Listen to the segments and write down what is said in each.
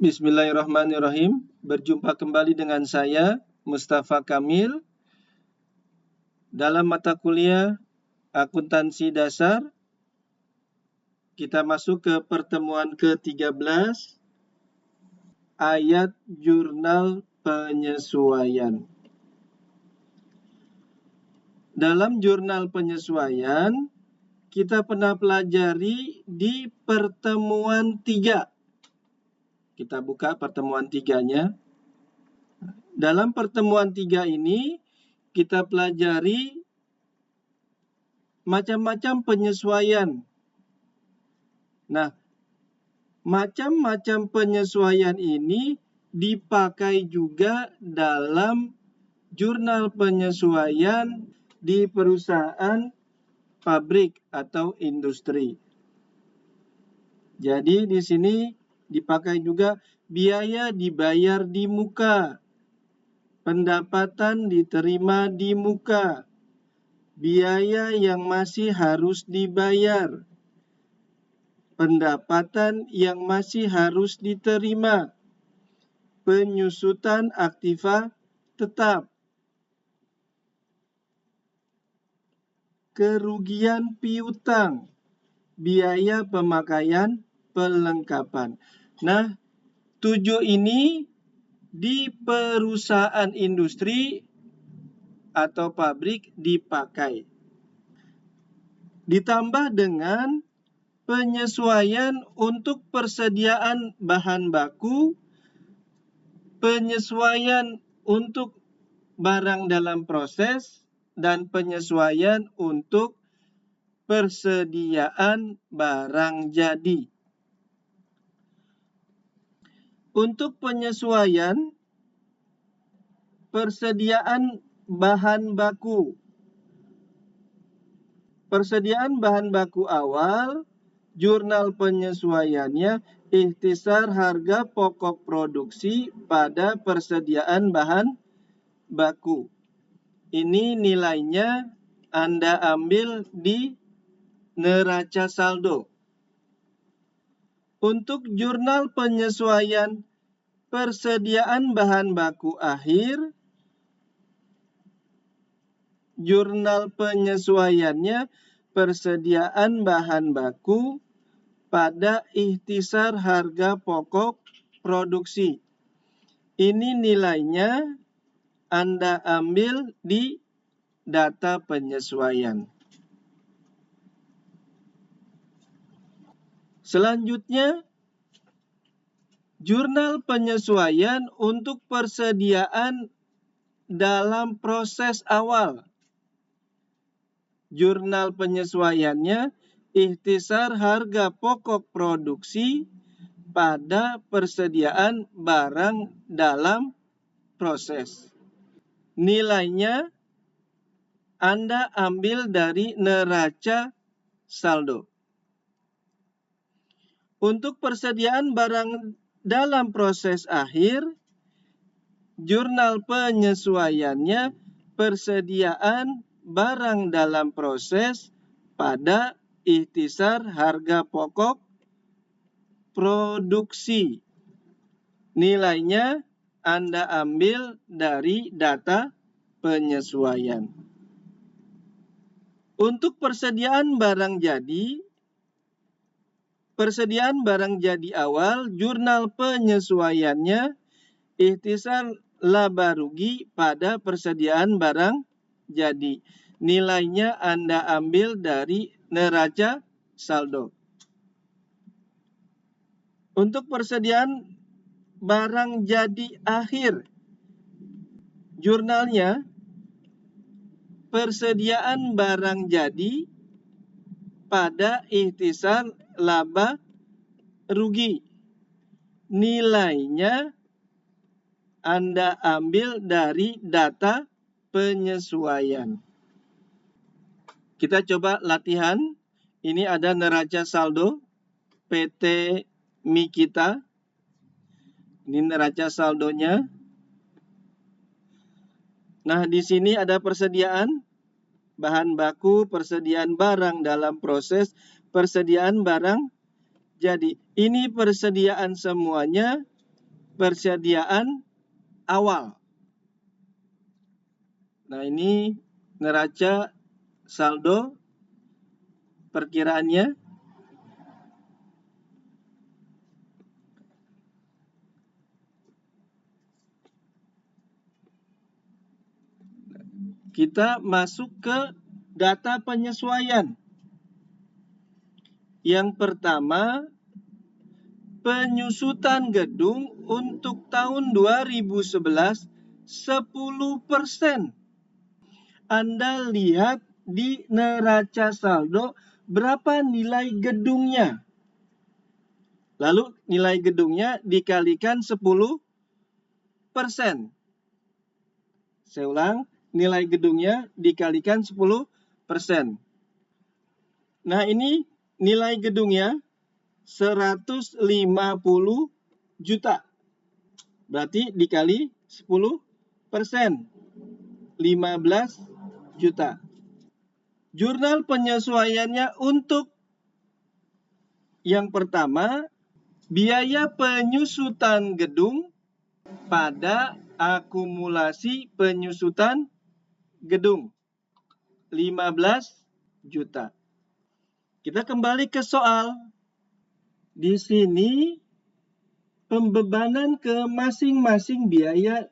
Bismillahirrahmanirrahim. Berjumpa kembali dengan saya, Mustafa Kamil, dalam mata kuliah Akuntansi Dasar. Kita masuk ke pertemuan ke-13, ayat jurnal penyesuaian. Dalam jurnal penyesuaian, kita pernah pelajari di pertemuan 3. Kita buka pertemuan 3-nya. Dalam pertemuan 3 ini, kita pelajari macam-macam penyesuaian. Nah, macam-macam penyesuaian ini dipakai juga dalam jurnal penyesuaian di perusahaan pabrik atau industri. Jadi di sini dipakai juga biaya dibayar di muka, pendapatan diterima di muka, biaya yang masih harus dibayar, pendapatan yang masih harus diterima, penyusutan aktiva tetap, kerugian piutang, biaya pemakaian perlengkapan. Nah, 7 ini di perusahaan industri atau pabrik dipakai. Ditambah dengan penyesuaian untuk persediaan bahan baku, penyesuaian untuk barang dalam proses, dan penyesuaian untuk persediaan barang jadi. Untuk penyesuaian persediaan bahan baku. Persediaan bahan baku awal, jurnal penyesuaiannya ikhtisar harga pokok produksi pada persediaan bahan baku. Ini nilainya Anda ambil di neraca saldo. Untuk jurnal penyesuaian persediaan bahan baku akhir, jurnal penyesuaiannya persediaan bahan baku pada ikhtisar harga pokok produksi. Ini nilainya Anda ambil di data penyesuaian. Selanjutnya, jurnal penyesuaian untuk persediaan dalam proses awal. Jurnal penyesuaiannya ikhtisar harga pokok produksi pada persediaan barang dalam proses. Nilainya Anda ambil dari neraca saldo. Untuk persediaan barang dalam proses akhir, jurnal penyesuaiannya persediaan barang dalam proses pada ikhtisar harga pokok produksi. Nilainya Anda ambil dari data penyesuaian. Untuk persediaan barang jadi, persediaan barang jadi awal, jurnal penyesuaiannya ikhtisar laba rugi pada persediaan barang jadi. Nilainya Anda ambil dari neraca saldo. Untuk persediaan barang jadi akhir, jurnalnya persediaan barang jadi pada ikhtisar laba rugi. Nilainya Anda ambil dari data penyesuaian. Kita coba latihan. Ini ada neraca saldo PT Mikita. Ini neraca saldonya. Nah, di sini ada persediaan bahan baku, persediaan barang dalam proses, persediaan barang jadi. Ini persediaan semuanya persediaan awal. Nah, ini neraca saldo perkiraannya. Kita masuk ke data penyesuaian. Yang pertama, penyusutan gedung untuk tahun 2011 10%. Anda lihat di neraca saldo berapa nilai gedungnya. Lalu nilai gedungnya dikalikan 10%. Saya ulang, nilai gedungnya dikalikan 10%. Nah, ini nilai gedungnya 150 juta. Berarti dikali 10%. 15 juta. Jurnal penyesuaiannya untuk yang pertama, biaya penyusutan gedung pada akumulasi penyusutan gedung 15 juta. Kita kembali ke soal. Di sini pembebanan ke masing-masing biaya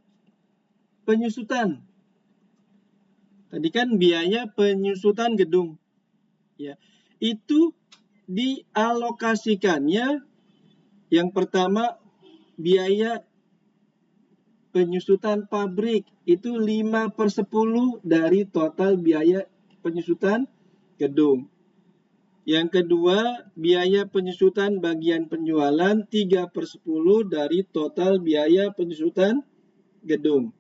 penyusutan. Tadi kan biaya penyusutan gedung. Ya, itu dialokasikannya. Yang pertama, biaya penyusutan pabrik itu 5/10 dari total biaya penyusutan gedung. Yang kedua, biaya penyusutan bagian penjualan 3/10 dari total biaya penyusutan gedung.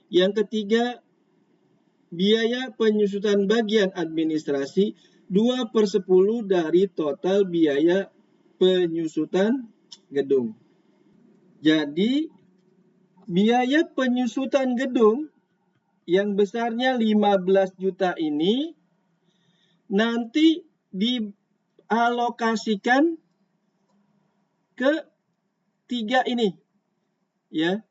Yang ketiga, biaya penyusutan bagian administrasi 2/10 dari total biaya penyusutan gedung. Jadi, biaya penyusutan gedung yang besarnya 15 juta ini nanti dialokasikan ke tiga ini. Ya.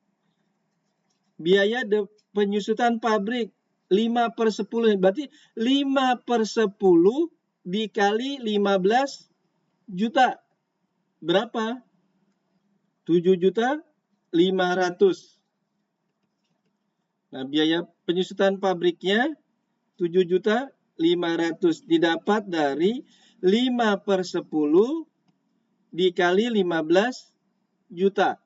Biaya penyusutan pabrik 5/10, berarti 5/10 dikali 15 juta. Berapa? 7.500.000. Nah, biaya penyusutan pabriknya 7.500.000 didapat dari 5/10 dikali 15 juta.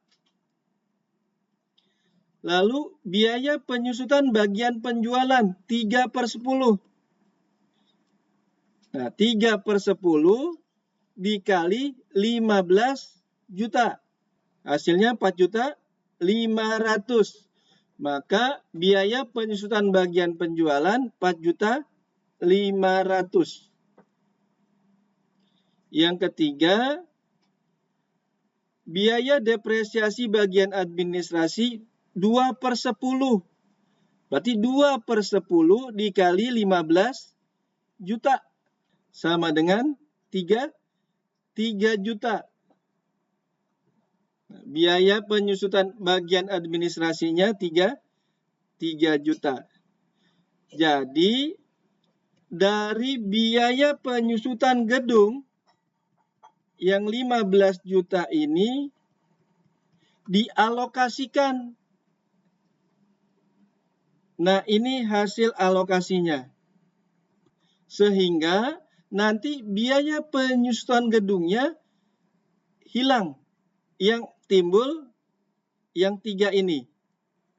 Lalu biaya penyusutan bagian penjualan 3/10. Nah, 3/10 dikali 15 juta. Hasilnya 4.500.000. Maka biaya penyusutan bagian penjualan 4.500.000. Yang ketiga, biaya depresiasi bagian administrasi 2/10. Berarti 2/10 dikali 15 juta. Sama dengan 3 juta. Biaya penyusutan bagian administrasinya 3 juta. Jadi, dari biaya penyusutan gedung yang 15 juta ini dialokasikan. Nah, ini hasil alokasinya. Sehingga nanti biaya penyusutan gedungnya hilang. Yang timbul yang 3 ini.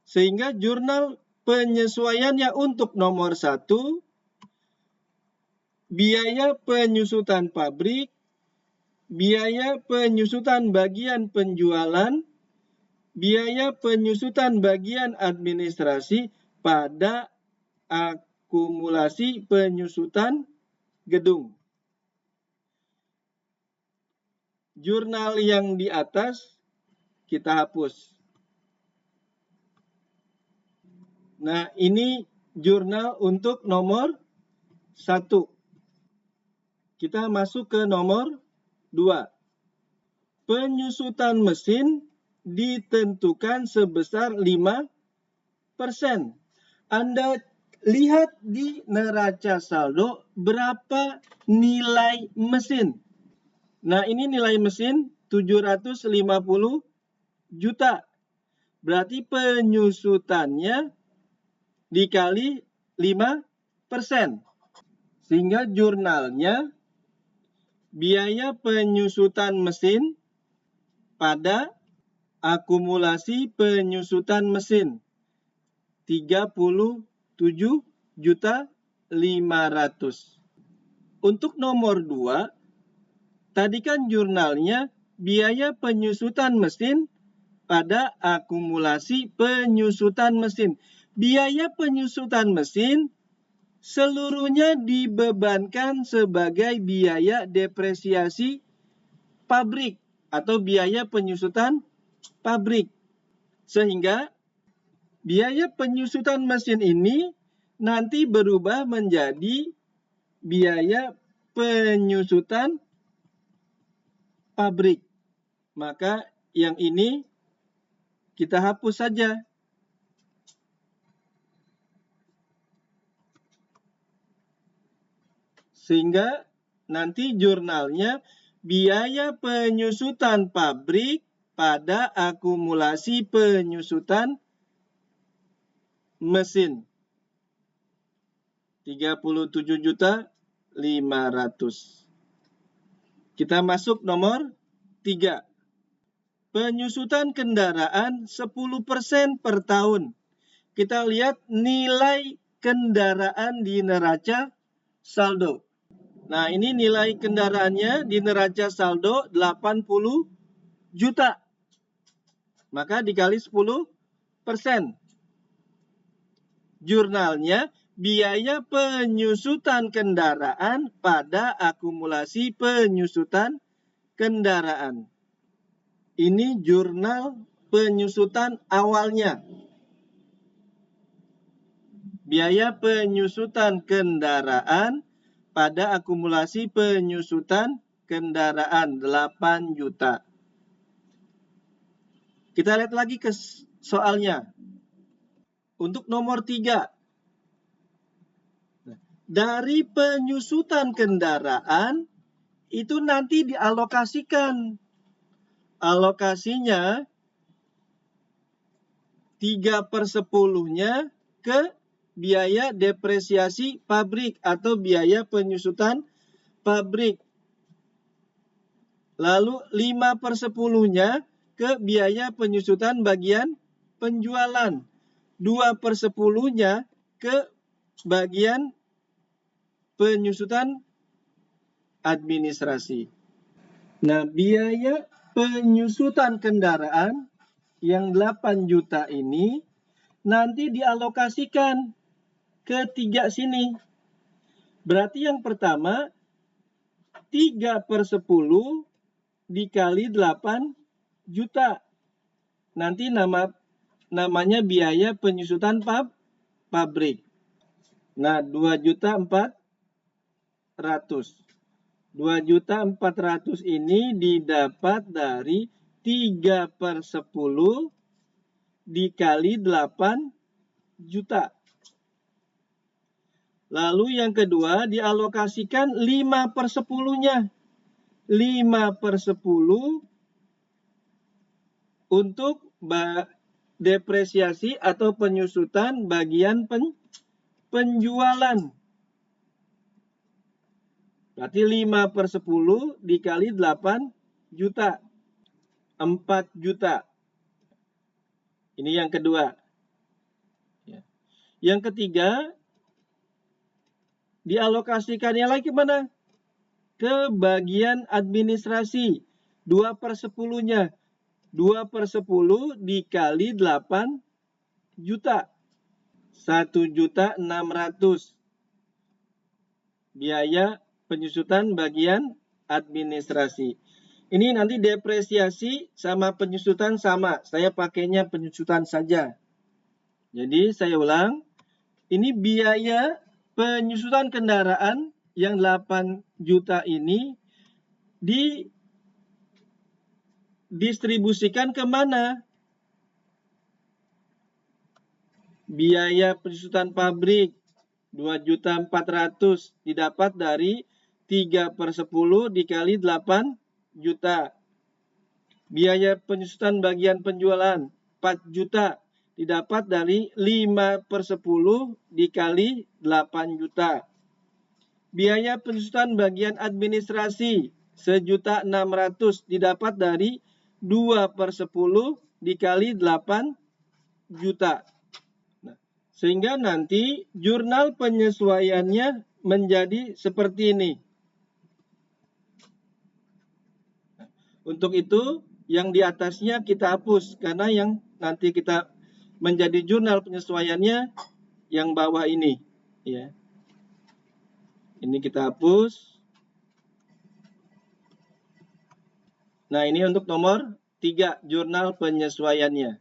Sehingga jurnal penyesuaiannya untuk nomor 1, biaya penyusutan pabrik, biaya penyusutan bagian penjualan, biaya penyusutan bagian administrasi pada akumulasi penyusutan gedung. Jurnal yang di atas kita hapus. Nah, ini jurnal untuk nomor 1. Kita masuk ke nomor 2. Penyusutan mesin ditentukan sebesar 5%. Anda lihat di neraca saldo berapa nilai mesin. Nah, ini nilai mesin 750 juta. Berarti penyusutannya dikali 5%. Sehingga jurnalnya biaya penyusutan mesin pada akumulasi penyusutan mesin 37.500. Untuk nomor 2, tadi kan jurnalnya biaya penyusutan mesin pada akumulasi penyusutan mesin. Biaya penyusutan mesin seluruhnya dibebankan sebagai biaya depresiasi pabrik atau biaya penyusutan pabrik. Sehingga biaya penyusutan mesin ini nanti berubah menjadi biaya penyusutan pabrik. Maka yang ini kita hapus saja. Sehingga nanti jurnalnya biaya penyusutan pabrik pada akumulasi penyusutan mesin 37.500. Kita masuk nomor 3. Penyusutan kendaraan 10% per tahun. Kita lihat nilai kendaraan di neraca saldo. Nah, ini nilai kendaraannya di neraca saldo 80 juta. Maka dikali 10%. Jurnalnya biaya penyusutan kendaraan pada akumulasi penyusutan kendaraan. Ini jurnal penyusutan awalnya. Biaya penyusutan kendaraan pada akumulasi penyusutan kendaraan 8 juta. Kita lihat lagi ke soalnya. Untuk nomor 3. Dari penyusutan kendaraan itu nanti dialokasikan. Alokasinya 3/10-nya ke biaya depresiasi pabrik atau biaya penyusutan pabrik. Lalu 5/10-nya ke biaya penyusutan bagian penjualan. 2/10-nya ke bagian penyusutan administrasi. Nah, biaya penyusutan kendaraan yang 8 juta ini nanti dialokasikan ke 3 sini. Berarti yang pertama 3/10 dikali 8 juta. Nanti namanya biaya penyusutan pabrik. Nah, 2.400.000. 2.400.000 ini didapat dari 3/10 dikali 8 juta. Lalu yang kedua dialokasikan 5/10-nya. 5/10 untuk depresiasi atau penyusutan bagian penjualan. Berarti 5/10 dikali 8 juta. 4 juta. Ini yang kedua. Yang ketiga, dialokasikannya lagi kemana? Ke bagian administrasi. 2/10-nya. 2/10 dikali 8 juta. 1.600.000. Biaya penyusutan bagian administrasi. Ini nanti depresiasi sama penyusutan sama. Saya pakainya penyusutan saja. Jadi saya ulang. Ini biaya penyusutan kendaraan yang 8 juta ini distribusikan kemana? Biaya penyusutan pabrik 2.400.000 didapat dari 3/10 dikali 8 juta. Biaya penyusutan bagian penjualan 4 juta didapat dari 5/10 dikali 8 juta. Biaya penyusutan bagian administrasi 1.600.000 didapat dari 2/10 dikali 8 juta. Nah, sehingga nanti jurnal penyesuaiannya menjadi seperti ini. Nah, untuk itu yang di atasnya kita hapus karena yang nanti kita menjadi jurnal penyesuaiannya yang bawah ini, ya. Ini kita hapus. Nah, ini untuk nomor 3, jurnal penyesuaiannya.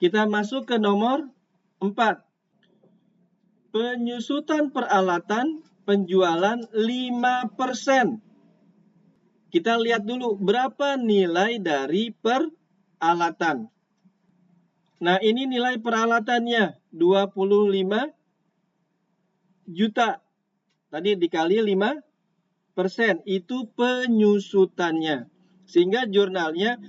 Kita masuk ke nomor 4. Penyusutan peralatan penjualan 5%. Kita lihat dulu berapa nilai dari peralatan. Nah, ini nilai peralatannya 25 juta. Tadi dikali 5%, itu penyusutannya. Sehingga jurnalnya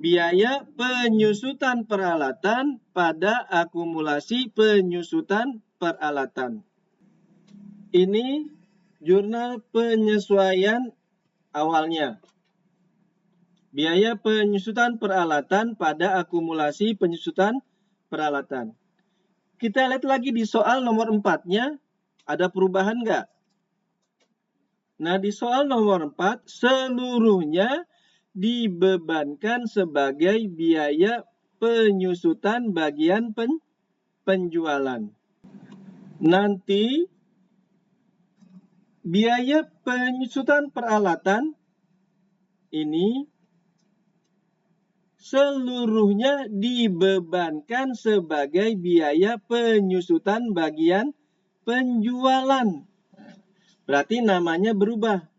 biaya penyusutan peralatan pada akumulasi penyusutan peralatan. Ini jurnal penyesuaian awalnya. Biaya penyusutan peralatan pada akumulasi penyusutan peralatan. Kita lihat lagi di soal nomor 4-nya, ada perubahan nggak? Nah, di soal nomor 4, seluruhnya dibebankan sebagai biaya penyusutan bagian penjualan. Nanti, biaya penyusutan peralatan ini seluruhnya dibebankan sebagai biaya penyusutan bagian penjualan. Berarti namanya berubah.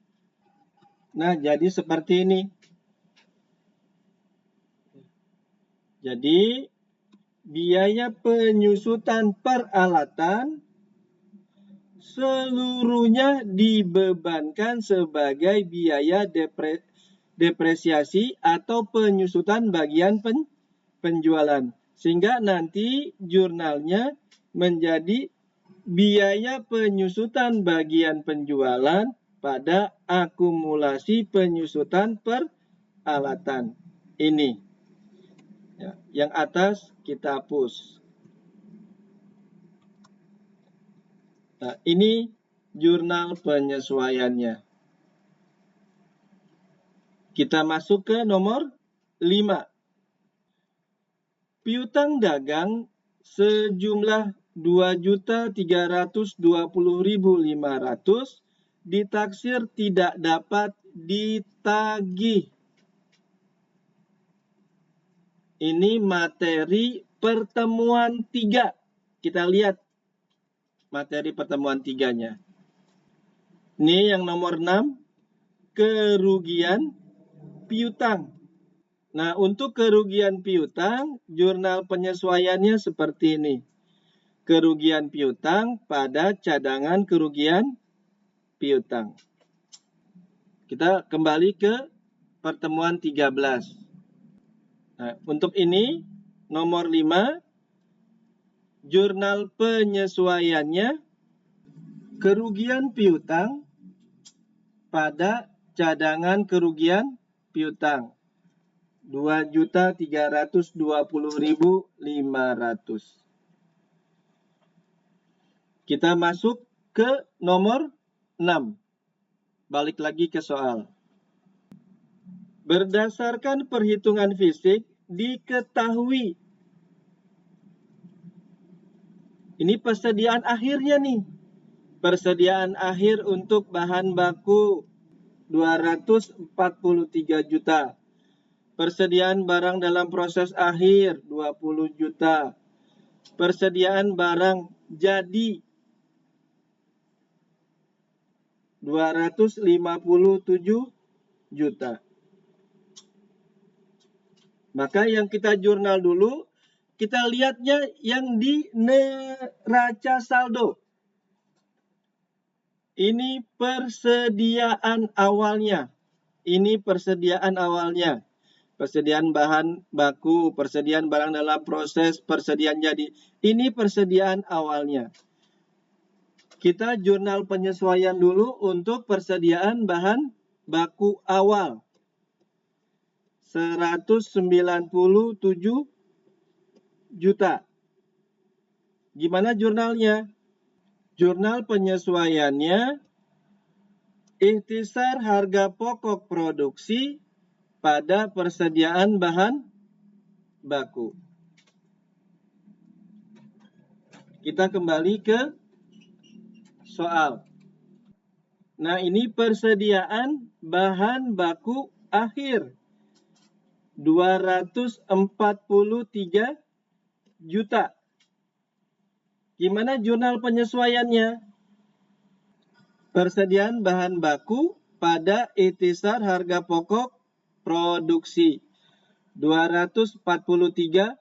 Nah, jadi seperti ini. Jadi, biaya penyusutan peralatan seluruhnya dibebankan sebagai biaya depresiasi atau penyusutan bagian penjualan. Sehingga nanti jurnalnya menjadi biaya penyusutan bagian penjualan pada akumulasi penyusutan peralatan. Ini. Ya, yang atas kita hapus. Nah, ini jurnal penyesuaiannya. Kita masuk ke nomor 5. Piutang dagang sejumlah 2.320.500 ditaksir tidak dapat ditagih. Ini materi pertemuan 3. Kita lihat materi pertemuan 3-nya. Ini yang nomor 6, kerugian piutang. Nah, untuk kerugian piutang, jurnal penyesuaiannya seperti ini. Kerugian piutang pada cadangan kerugian piutang. Kita kembali ke pertemuan 13. Nah, untuk ini, nomor 5, jurnal penyesuaiannya, kerugian piutang pada cadangan kerugian piutang 2.320.500. Kita masuk ke nomor 6. Balik lagi ke soal. Berdasarkan perhitungan fisik, diketahui. Ini persediaan akhirnya nih. Persediaan akhir untuk bahan baku 243 juta. Persediaan barang dalam proses akhir 20 juta. Persediaan barang jadi 257 juta. Maka yang kita jurnal dulu, kita lihatnya yang di neraca saldo. Ini persediaan awalnya. Ini persediaan awalnya. Persediaan bahan baku, persediaan barang dalam proses, persediaan jadi. Ini persediaan awalnya. Kita jurnal penyesuaian dulu untuk persediaan bahan baku awal. 197 juta. Gimana jurnalnya? Jurnal penyesuaiannya, ikhtisar harga pokok produksi pada persediaan bahan baku. Kita kembali ke soal. Nah, ini persediaan bahan baku akhir. 243 juta. Gimana jurnal penyesuaiannya? Persediaan bahan baku pada ikhtisar harga pokok produksi 243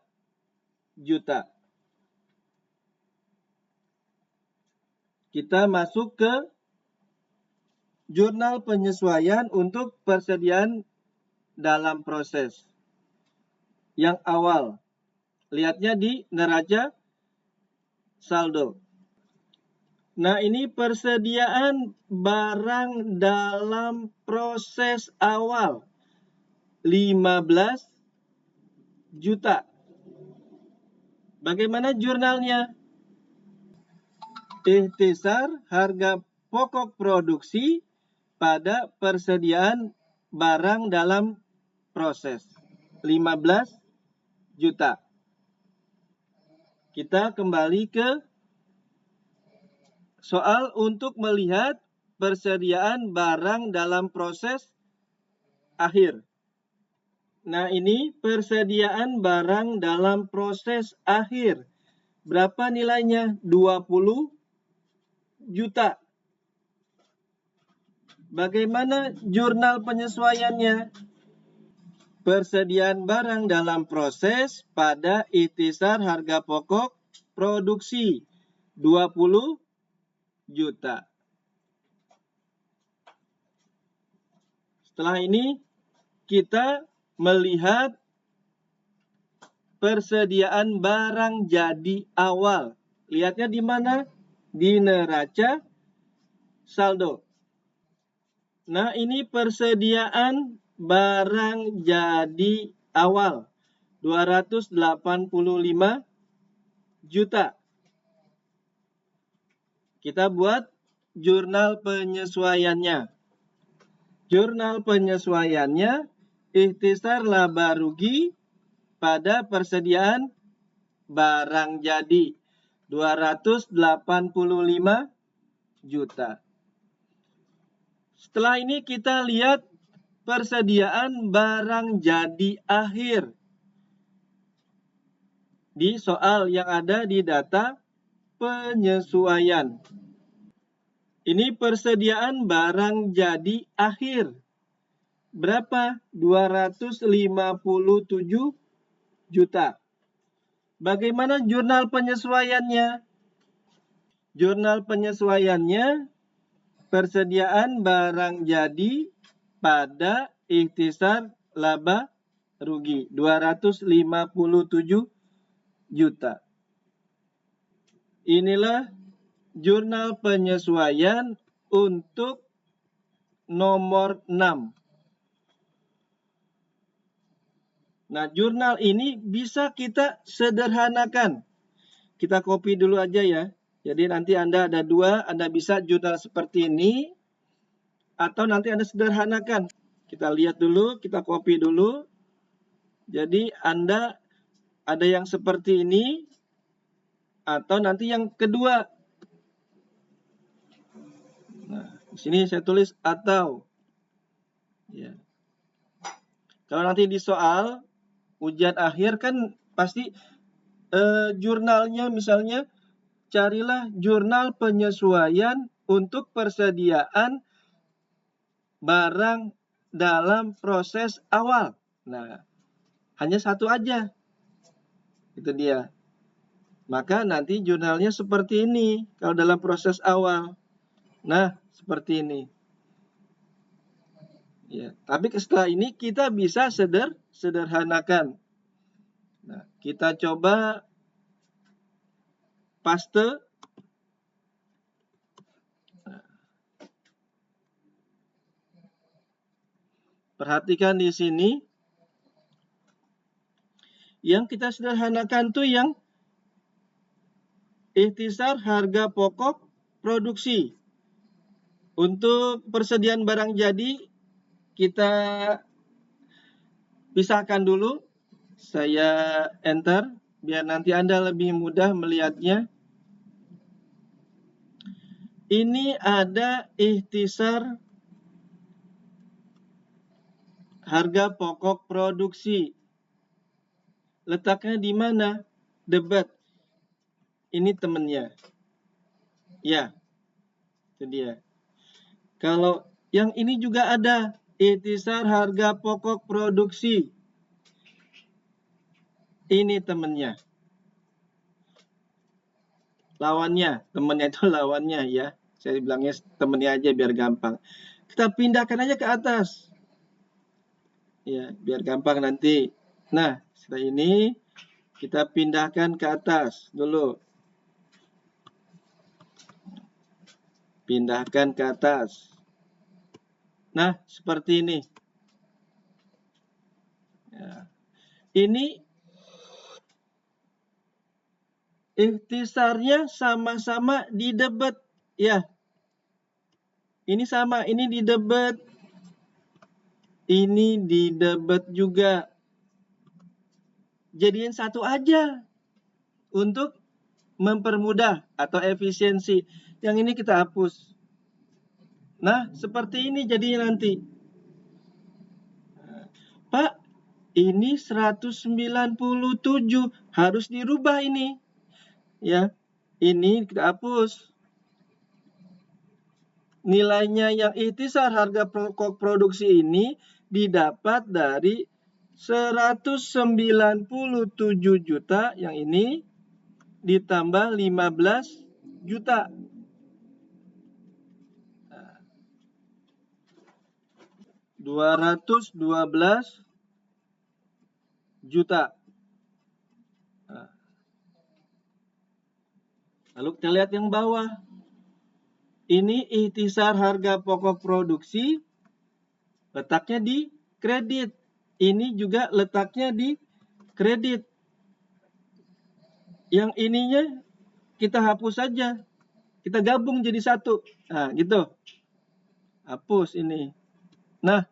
juta. Kita masuk ke jurnal penyesuaian untuk persediaan dalam proses. Yang awal, lihatnya di neraca saldo. Nah, ini persediaan barang dalam proses awal 15 juta. Bagaimana jurnalnya? Ikhtisar harga pokok produksi pada persediaan barang dalam proses 15 juta. Kita kembali ke soal untuk melihat persediaan barang dalam proses akhir. Nah, ini persediaan barang dalam proses akhir. Berapa nilainya? 20 juta. Bagaimana jurnal penyesuaiannya? Persediaan barang dalam proses pada ikhtisar harga pokok produksi 20 juta. Setelah ini kita melihat persediaan barang jadi awal. Lihatnya di mana? Di neraca saldo. Nah, ini persediaan barang jadi awal 285 juta. Kita buat jurnal penyesuaiannya. Jurnal penyesuaiannya ikhtisar laba rugi pada persediaan barang jadi 285 juta. Setelah ini kita lihat persediaan barang jadi akhir di soal yang ada di data penyesuaian. Ini persediaan barang jadi akhir. Berapa? 257 juta. Bagaimana jurnal penyesuaiannya? Jurnal penyesuaiannya persediaan barang jadi pada ikhtisar laba rugi 257 juta. Inilah jurnal penyesuaian untuk nomor 6. Nah, jurnal ini bisa kita sederhanakan. Kita copy dulu aja ya. Jadi nanti Anda ada dua, Anda bisa jurnal seperti ini, atau nanti Anda sederhanakan. Kita lihat dulu, kita copy dulu. Jadi Anda ada yang seperti ini, atau nanti yang kedua. Nah, di sini saya tulis atau. Ya. Kalau nanti di soal ujian akhir kan pasti jurnalnya misalnya carilah jurnal penyesuaian untuk persediaan barang dalam proses awal. Nah, hanya satu aja. Itu dia. Maka nanti jurnalnya seperti ini kalau dalam proses awal. Nah, seperti ini. Ya, tapi setelah ini kita bisa sederhanakan. Nah, kita coba paste. Perhatikan di sini. Yang kita sederhanakan tuh yang ikhtisar harga pokok produksi. Untuk persediaan barang jadi, kita pisahkan dulu. Saya enter, biar nanti Anda lebih mudah melihatnya. Ini ada ikhtisar harga pokok produksi. Letaknya di mana? Debat. Ini temennya. Ya, itu dia. Kalau yang ini juga ada. Ikhtisar harga pokok produksi. Ini temennya. Lawannya. Temennya itu lawannya ya. Saya bilangnya temennya aja biar gampang. Kita pindahkan aja ke atas. Ya, biar gampang nanti. Nah, setelah ini kita pindahkan ke atas dulu. Pindahkan ke atas. Nah, seperti ini. Ya. Ini ikhtisarnya sama-sama di debat. Ya. Ini sama, ini di debat. Ini di debat juga. Jadiin satu aja untuk mempermudah atau efisiensi. Yang ini kita hapus. Nah, seperti ini jadinya nanti. Pak, ini 197 harus dirubah ini. Ya, ini kita hapus. Nilainya yang ikhtisar harga pokok produksi ini didapat dari 197 juta, yang ini ditambah 15 juta. Nah, 212 juta. Nah, lalu kita lihat yang bawah. Ini ikhtisar harga pokok produksi, letaknya di kredit. Ini juga letaknya di kredit. Yang ininya kita hapus saja. Kita gabung jadi satu. Nah, gitu. Hapus ini. Nah,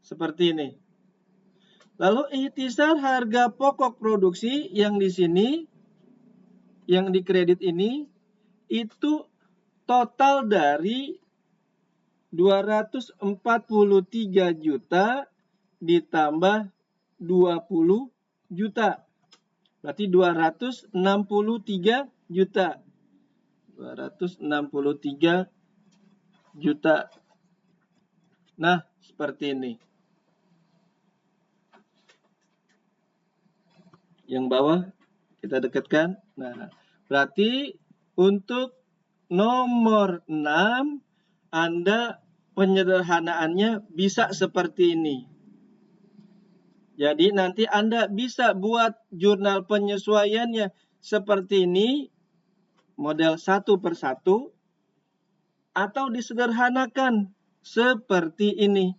seperti ini. Lalu ikhtisar harga pokok produksi yang di sini, yang di kredit ini, itu total dari 243 juta ditambah 20 juta. Berarti 263 juta. 263 juta. Nah, seperti ini. Yang bawah kita dekatkan. Nah, berarti untuk nomor 6 Anda penyederhanaannya bisa seperti ini. Jadi nanti Anda bisa buat jurnal penyesuaiannya seperti ini, model 1 per 1, atau disederhanakan seperti ini.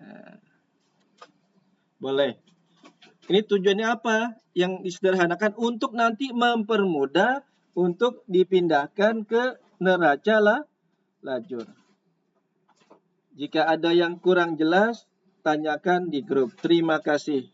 Nah, boleh. Ini tujuannya apa? Yang disederhanakan untuk nanti mempermudah untuk dipindahkan ke neraca lajur. Jika ada yang kurang jelas, tanyakan di grup. Terima kasih.